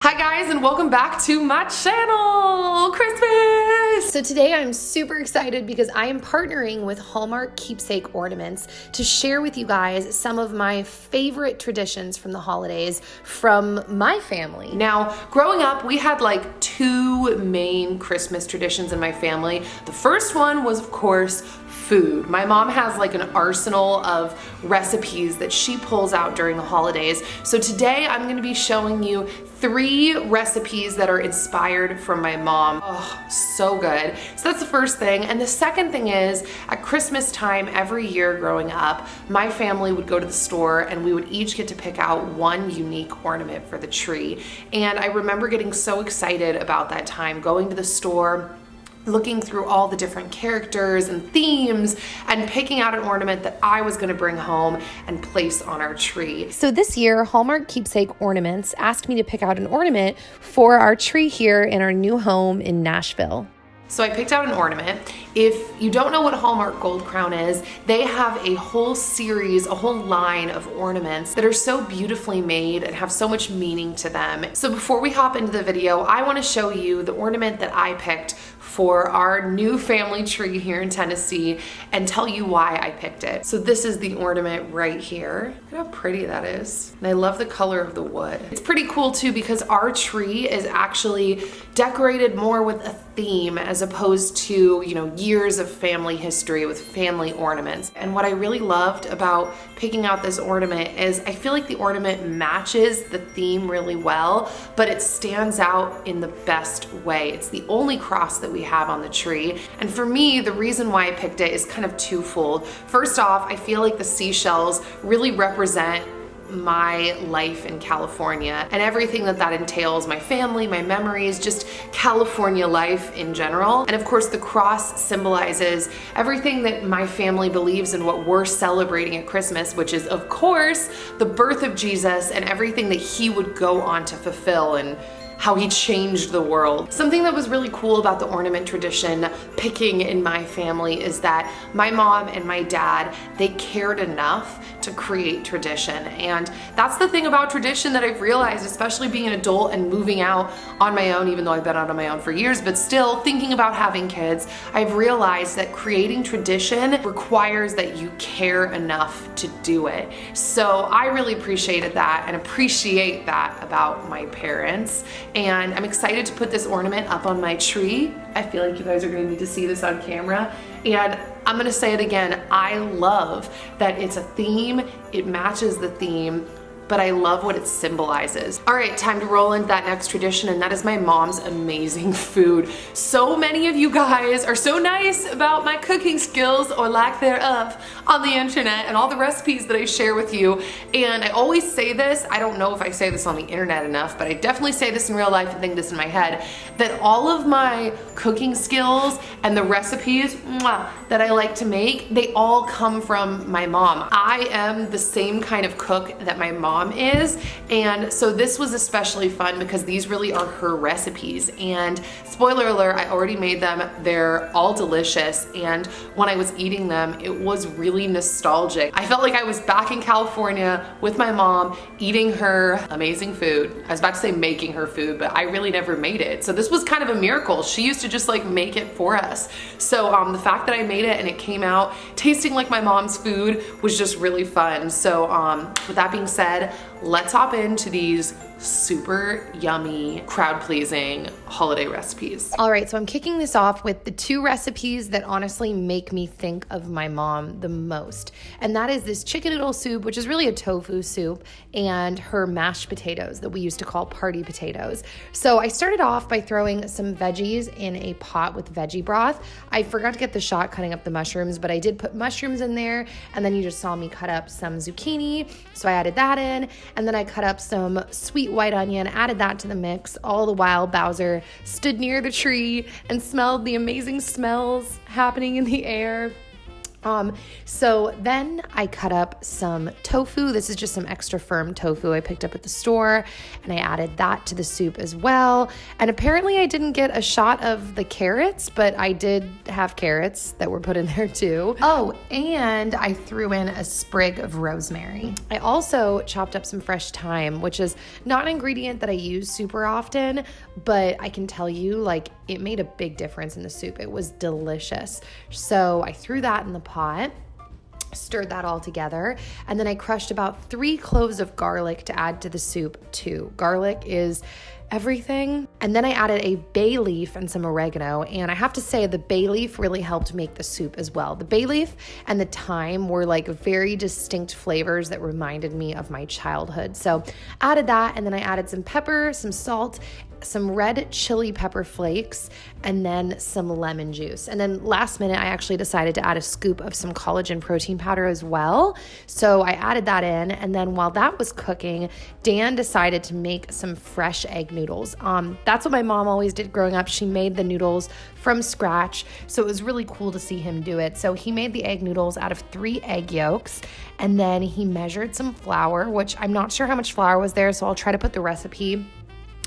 Hi guys, and welcome back to my channel, Christmas! So today I'm super excited because I am partnering with Hallmark Keepsake Ornaments to share with you guys some of my favorite traditions from the holidays from my family. Now, growing up, we had like two main Christmas traditions in my family. The first one was, of course, food. My mom has like an arsenal of recipes that she pulls out during the holidays. So today I'm going to be showing you 3 recipes that are inspired from my mom. Oh, so good. So that's the first thing. And the second thing is, at Christmas time every year growing up, my family would go to the store and we would each get to pick out one unique ornament for the tree. And I remember getting so excited about that time, going to the store, looking through all the different characters and themes and picking out an ornament that I was going to bring home and place on our tree. So this year, Hallmark Keepsake Ornaments asked me to pick out an ornament for our tree here in our new home in Nashville. So I picked out an ornament. If you don't know what Hallmark Gold Crown is, they have a whole series, a whole line of ornaments that are so beautifully made and have so much meaning to them. So before we hop into the video, I want to show you the ornament that I picked for our new family tree here in Tennessee and tell you why I picked it. So this is the ornament right here. Look at how pretty that is. And I love the color of the wood. It's pretty cool too because our tree is actually decorated more with a theme as opposed to, you know, years of family history with family ornaments. And what I really loved about picking out this ornament is I feel like the ornament matches the theme really well, but it stands out in the best way. It's the only cross that we have on the tree. And for me, the reason why I picked it is kind of twofold. First off, I feel like the seashells really represent my life in California and everything that that entails, my family, my memories, just California life in general. And of course the cross symbolizes everything that my family believes in, what we're celebrating at Christmas, which is of course the birth of Jesus and everything that he would go on to fulfill and how he changed the world. Something that was really cool about the ornament tradition picking in my family is that my mom and my dad, they cared enough to create tradition. And that's the thing about tradition that I've realized, especially being an adult and moving out on my own, even though I've been out on my own for years, but still thinking about having kids, I've realized that creating tradition requires that you care enough to do it. So I really appreciated that and appreciate that about my parents. And I'm excited to put this ornament up on my tree. I feel like you guys are gonna need to see this on camera. And I'm gonna say it again, I love that it's a theme, it matches the theme, but I love what it symbolizes. All right, time to roll into that next tradition, and that is my mom's amazing food. So many of you guys are so nice about my cooking skills or lack thereof on the internet and all the recipes that I share with you. And I always say this, I don't know if I say this on the internet enough, but I definitely say this in real life and think this in my head, that all of my cooking skills and the recipes that I like to make, they all come from my mom. I am the same kind of cook that my mom is, and so this was especially fun because these really are her recipes. And spoiler alert, I already made them. They're all delicious, and when I was eating them, it was really nostalgic. I felt like I was back in California with my mom eating her amazing food. I was about to say making her food, but I really never made it. So this was kind of a miracle. She used to just like make it for us. So the fact that I made it and it came out tasting like my mom's food was just really fun. So with that being said, let's hop into these super yummy, crowd-pleasing holiday recipes. All right, so I'm kicking this off with the 2 recipes that honestly make me think of my mom the most. And that is this chicken noodle soup, which is really a tofu soup, and her mashed potatoes that we used to call party potatoes. So I started off by throwing some veggies in a pot with veggie broth. I forgot to get the shot cutting up the mushrooms, but I did put mushrooms in there, and then you just saw me cut up some zucchini, so I added that in, and then I cut up some sweet white onion, added that to the mix, all the while Bowser stood near the tree and smelled the amazing smells happening in the air. So then I cut up some tofu. This is just some extra firm tofu I picked up at the store, and I added that to the soup as well. And apparently I didn't get a shot of the carrots, but I did have carrots that were put in there too. Oh, and I threw in a sprig of rosemary. I also chopped up some fresh thyme, which is not an ingredient that I use super often, but I can tell you, like, it made a big difference in the soup. It was delicious. So I threw that in the pot, stirred that all together, and then I crushed about 3 cloves of garlic to add to the soup too. Garlic is everything. And then I added a bay leaf and some oregano, and I have to say the bay leaf really helped make the soup as well. The bay leaf and the thyme were like very distinct flavors that reminded me of my childhood. So added that, and then I added some pepper, some salt, some red chili pepper flakes, and then some lemon juice. And then last minute, I actually decided to add a scoop of some collagen protein powder as well. So I added that in, and then while that was cooking, Dan decided to make some fresh egg noodles. That's what my mom always did growing up. She made the noodles from scratch, so it was really cool to see him do it. So he made the egg noodles out of 3 egg yolks, and then he measured some flour, which I'm not sure how much flour was there, so I'll try to put the recipe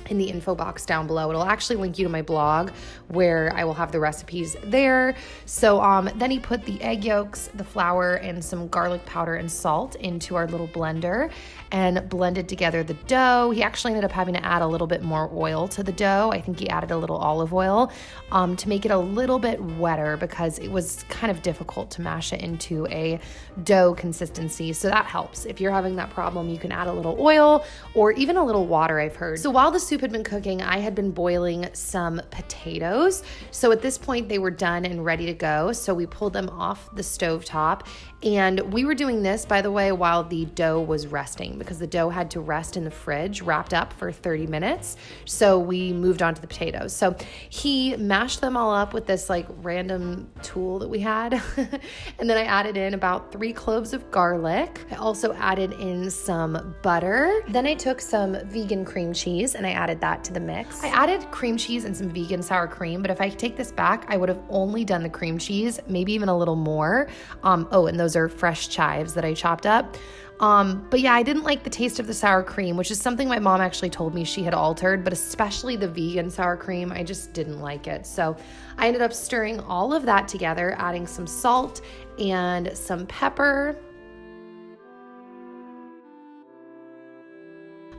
in the info box down below. It'll actually link you to my blog where I will have the recipes there. So then he put the egg yolks, the flour, and some garlic powder and salt into our little blender and blended together the dough. He actually ended up having to add a little bit more oil to the dough. I think he added a little olive oil to make it a little bit wetter because it was kind of difficult to mash it into a dough consistency. So that helps. If you're having that problem, you can add a little oil or even a little water, I've heard. So while the soup had been cooking, I had been boiling some potatoes. So at this point, they were done and ready to go. So we pulled them off the stovetop, and we were doing this, by the way, while the dough was resting, because the dough had to rest in the fridge, wrapped up for 30 minutes. So we moved on to the potatoes. So he mashed them all up with this like random tool that we had. And then I added in about 3 cloves of garlic. I also added in some butter. Then I took some vegan cream cheese and I added that to the mix. I added cream cheese and some vegan sour cream, but if I take this back, I would have only done the cream cheese, maybe even a little more. Oh, and those are fresh chives that I chopped up. But yeah, I didn't like the taste of the sour cream, which is something my mom actually told me she had altered, but especially the vegan sour cream, I just didn't like it. So I ended up stirring all of that together, adding some salt and some pepper.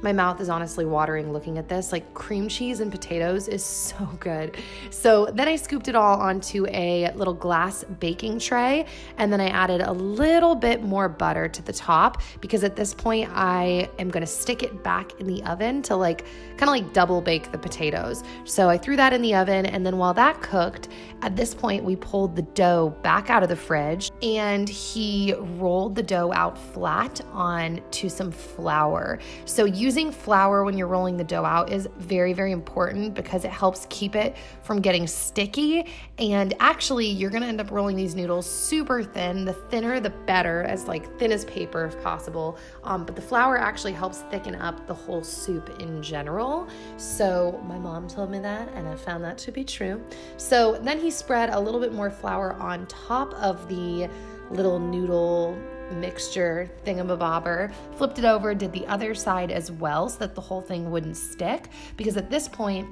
My mouth is honestly watering looking at this. Like, cream cheese and potatoes is so good. So then I scooped it all onto a little glass baking tray, and then I added a little bit more butter to the top because at this point I am gonna stick it back in the oven to like kind of like double bake the potatoes. So I threw that in the oven, and then while that cooked, at this point we pulled the dough back out of the fridge, and he rolled the dough out flat onto some flour. So using flour when you're rolling the dough out is very, very important because it helps keep it from getting sticky. And actually, you're gonna end up rolling these noodles super thin. The thinner, the better, as like thin as paper if possible. But the flour actually helps thicken up the whole soup in general. So my mom told me that, and I found that to be true. So then he spread a little bit more flour on top of the little noodle mixture thingamabobber, flipped it over, did the other side as well so that the whole thing wouldn't stick, because at this point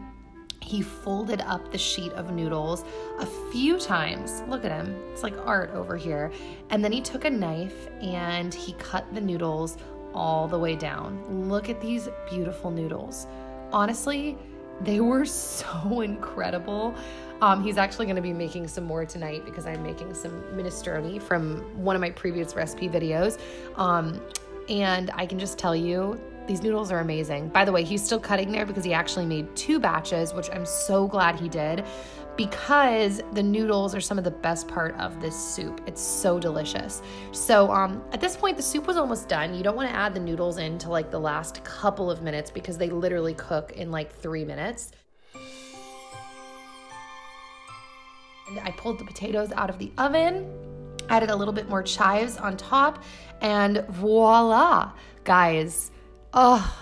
he folded up the sheet of noodles a few times. Look at him, it's like art over here. And then he took a knife and he cut the noodles all the way down. Look at these beautiful noodles. Honestly, they were so incredible. He's actually going to be making some more tonight because I'm making some minestrone from one of my previous recipe videos. And I can just tell you, these noodles are amazing. By the way, he's still cutting there because he actually made 2 batches, which I'm so glad he did, because the noodles are some of the best part of this soup. It's so delicious. So at this point, the soup was almost done. You don't want to add the noodles in to like the last couple of minutes because they literally cook in like 3 minutes. And I pulled the potatoes out of the oven, added a little bit more chives on top, and voila, guys. Oh,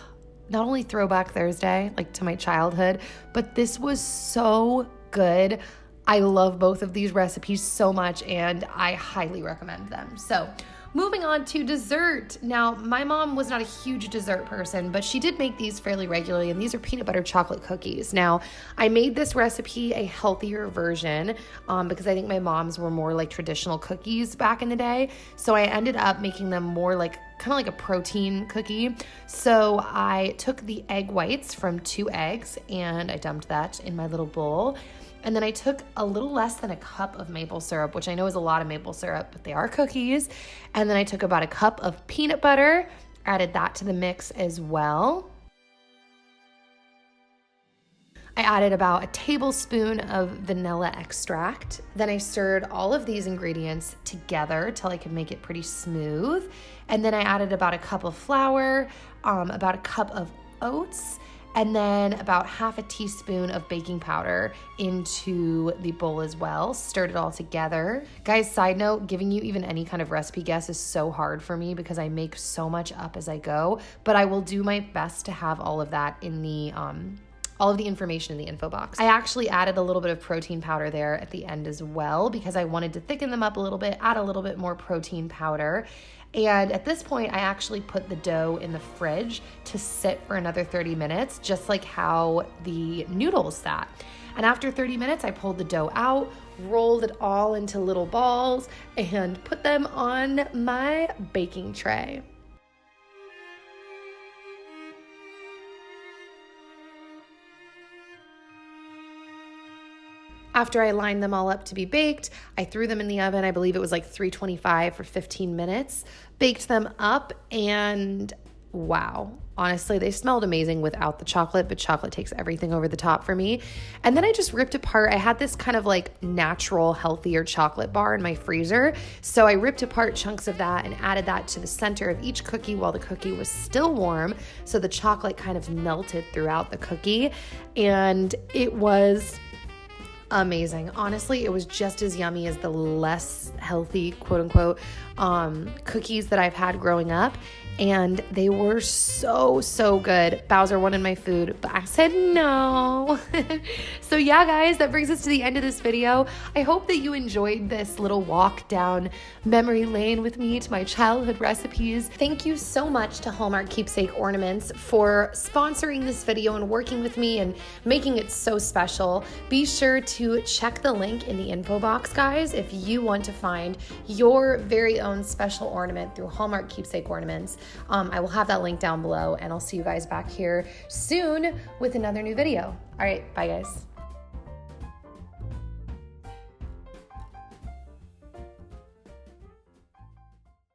not only Throwback Thursday, like to my childhood, but this was so good. I love both of these recipes so much, and I highly recommend them. So moving on to dessert. Now, my mom was not a huge dessert person, but she did make these fairly regularly, and these are peanut butter chocolate cookies. Now, I made this recipe a healthier version because I think my mom's were more like traditional cookies back in the day. So I ended up making them more like kind of like a protein cookie. So I took the egg whites from 2 eggs and I dumped that in my little bowl. And then I took a little less than a cup of maple syrup, which I know is a lot of maple syrup, but they are cookies. And then I took about a cup of peanut butter, added that to the mix as well. I added about a tablespoon of vanilla extract. Then I stirred all of these ingredients together till I could make it pretty smooth. And then I added about a cup of flour, about a cup of oats, and then about half a teaspoon of baking powder into the bowl as well. Stirred it all together. Guys, side note, giving you even any kind of recipe guess is so hard for me because I make so much up as I go, but I will do my best to have all of that in the all of the information in the info box. I actually added a little bit of protein powder there at the end as well because I wanted to thicken them up a little bit, add a little bit more protein powder. And at this point, I actually put the dough in the fridge to sit for another 30 minutes, just like how the noodles sat. And after 30 minutes, I pulled the dough out, rolled it all into little balls, and put them on my baking tray. After I lined them all up to be baked, I threw them in the oven. I believe it was like 325 for 15 minutes. Baked them up, and wow. Honestly, they smelled amazing without the chocolate, but chocolate takes everything over the top for me. And then I just ripped apart. I had this kind of like natural, healthier chocolate bar in my freezer. So I ripped apart chunks of that and added that to the center of each cookie while the cookie was still warm. So the chocolate kind of melted throughout the cookie. And it was amazing. Honestly, it was just as yummy as the less healthy, quote unquote, cookies that I've had growing up. And they were so, so good. Bowser wanted my food, but I said no. So yeah, guys, that brings us to the end of this video. I hope that you enjoyed this little walk down memory lane with me to my childhood recipes. Thank you so much to Hallmark Keepsake Ornaments for sponsoring this video and working with me and making it so special. Be sure to check the link in the info box, guys, if you want to find your very own special ornament through Hallmark Keepsake Ornaments. I will have that link down below, and I'll see you guys back here soon with another new video. All right, bye guys.